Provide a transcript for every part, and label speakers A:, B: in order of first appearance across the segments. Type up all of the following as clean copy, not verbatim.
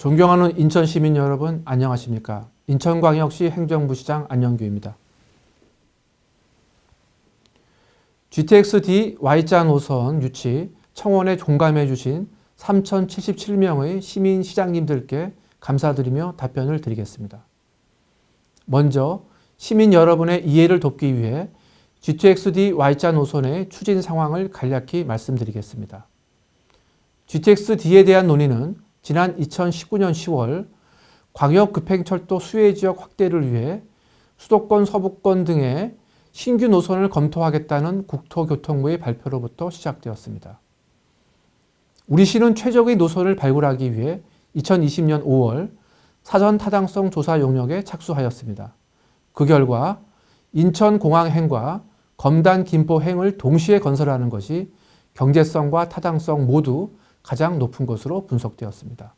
A: 존경하는 인천 시민 여러분, 안녕하십니까? 인천광역시 행정부시장 안영규입니다. GTX-D Y자 노선 유치 청원에 공감해 주신 3,077명의 시민 시장님들께 감사드리며 답변을 드리겠습니다. 먼저 시민 여러분의 이해를 돕기 위해 GTX-D Y자 노선의 추진 상황을 간략히 말씀드리겠습니다. GTX-D에 대한 논의는 지난 2019년 10월 광역급행철도 수혜지역 확대를 위해 수도권, 서부권 등의 신규 노선을 검토하겠다는 국토교통부의 발표로부터 시작되었습니다. 우리 시는 최적의 노선을 발굴하기 위해 2020년 5월 사전 타당성 조사 용역에 착수하였습니다. 그 결과 인천공항행과 검단 김포행을 동시에 건설하는 것이 경제성과 타당성 모두 가장 높은 것으로 분석되었습니다.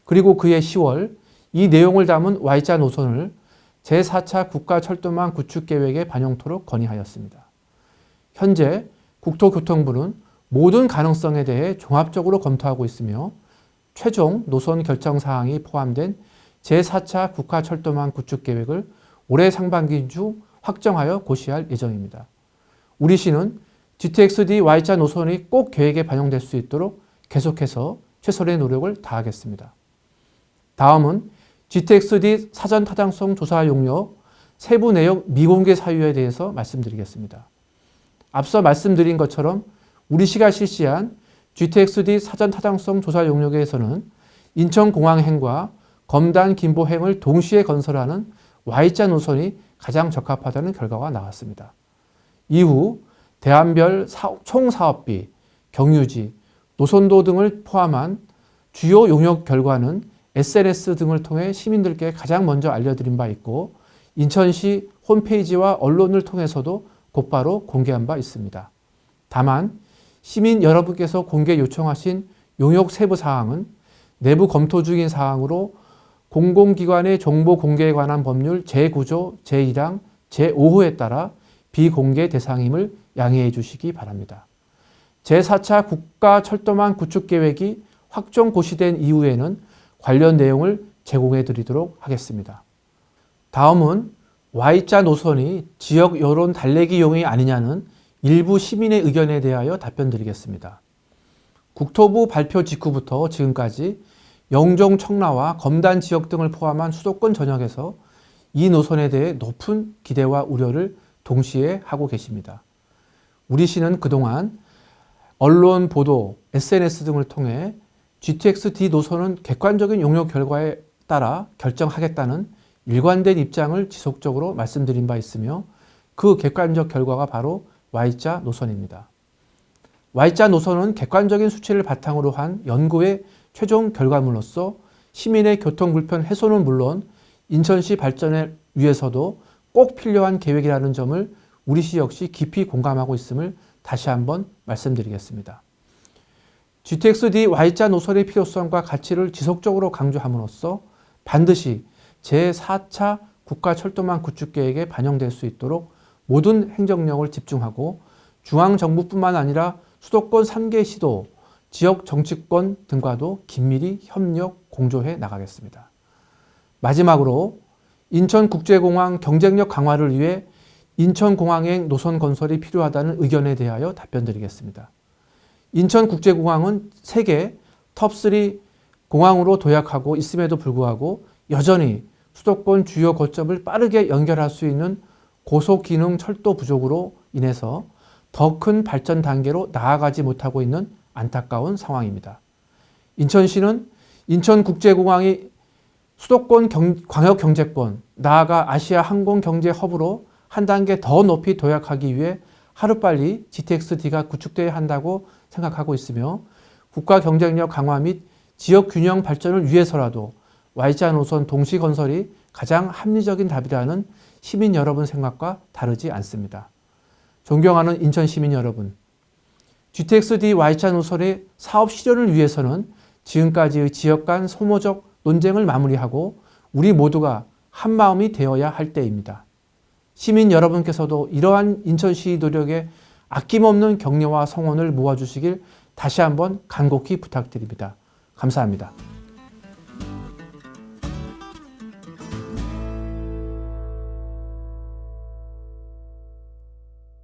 A: 그리고 그해 10월 이 내용을 담은 Y자 노선을 제4차 국가철도망 구축계획에 반영토록 건의하였습니다. 현재 국토교통부는 모든 가능성에 대해 종합적으로 검토하고 있으며 최종 노선 결정 사항이 포함된 제4차 국가철도망 구축계획을 올해 상반기 중 확정하여 고시할 예정입니다. 우리 시는 GTX-D Y자 노선이 꼭 계획에 반영될 수 있도록 계속해서 최선의 노력을 다하겠습니다. 다음은 GTX-D 사전 타당성 조사 용역 세부 내역 미공개 사유에 대해서 말씀드리겠습니다. 앞서 말씀드린 것처럼 우리 시가 실시한 GTX-D 사전 타당성 조사 용역에서는 인천공항행과 검단 김포행을 동시에 건설하는 Y자 노선이 가장 적합하다는 결과가 나왔습니다. 이후 대안별 총사업비, 경유지, 노선도 등을 포함한 주요 용역 결과는 SNS 등을 통해 시민들께 가장 먼저 알려드린 바 있고 인천시 홈페이지와 언론을 통해서도 곧바로 공개한 바 있습니다. 다만 시민 여러분께서 공개 요청하신 용역 세부 사항은 내부 검토 중인 사항으로 공공기관의 정보 공개에 관한 법률 제9조 제1항 제5호에 따라 비공개 대상임을 양해해 주시기 바랍니다. 제4차 국가철도망 구축계획이 확정 고시된 이후에는 관련 내용을 제공해 드리도록 하겠습니다. 다음은 Y자 노선이 지역 여론 달래기용이 아니냐는 일부 시민의 의견에 대하여 답변드리겠습니다. 국토부 발표 직후부터 지금까지 영종, 청라와 검단 지역 등을 포함한 수도권 전역에서 이 노선에 대해 높은 기대와 우려를 동시에 하고 계십니다. 우리 시는 그동안 언론 보도, SNS 등을 통해 GTX-D 노선은 객관적인 용역 결과에 따라 결정하겠다는 일관된 입장을 지속적으로 말씀드린 바 있으며 그 객관적 결과가 바로 Y자 노선입니다. Y자 노선은 객관적인 수치를 바탕으로 한 연구의 최종 결과물로서 시민의 교통 불편 해소는 물론 인천시 발전을 위해서도 꼭 필요한 계획이라는 점을 우리 시 역시 깊이 공감하고 있음을 다시 한번 말씀드리겠습니다. GTX-D Y자 노선의 필요성과 가치를 지속적으로 강조함으로써 반드시 제4차 국가철도망 구축계획에 반영될 수 있도록 모든 행정력을 집중하고 중앙정부뿐만 아니라 수도권 3개 시도, 지역 정치권 등과도 긴밀히 협력, 공조해 나가겠습니다. 마지막으로 인천국제공항 경쟁력 강화를 위해 인천공항행 노선 건설이 필요하다는 의견에 대하여 답변드리겠습니다. 인천국제공항은 세계 톱3 공항으로 도약하고 있음에도 불구하고 여전히 수도권 주요 거점을 빠르게 연결할 수 있는 고속기능 철도 부족으로 인해서 더 큰 발전 단계로 나아가지 못하고 있는 안타까운 상황입니다. 인천시는 인천국제공항이 수도권 광역경제권, 나아가 아시아 항공경제 허브로 한 단계 더 높이 도약하기 위해 하루빨리 GTX-D가 구축되어야 한다고 생각하고 있으며 국가 경쟁력 강화 및 지역 균형 발전을 위해서라도 Y자 노선 동시 건설이 가장 합리적인 답이라는 시민 여러분 생각과 다르지 않습니다. 존경하는 인천 시민 여러분, GTX-D Y자 노선의 사업 실현을 위해서는 지금까지의 지역 간 소모적 논쟁을 마무리하고 우리 모두가 한마음이 되어야 할 때입니다. 시민 여러분께서도 이러한 인천시 노력에 아낌없는 격려와 성원을 모아주시길 다시 한번 간곡히 부탁드립니다. 감사합니다.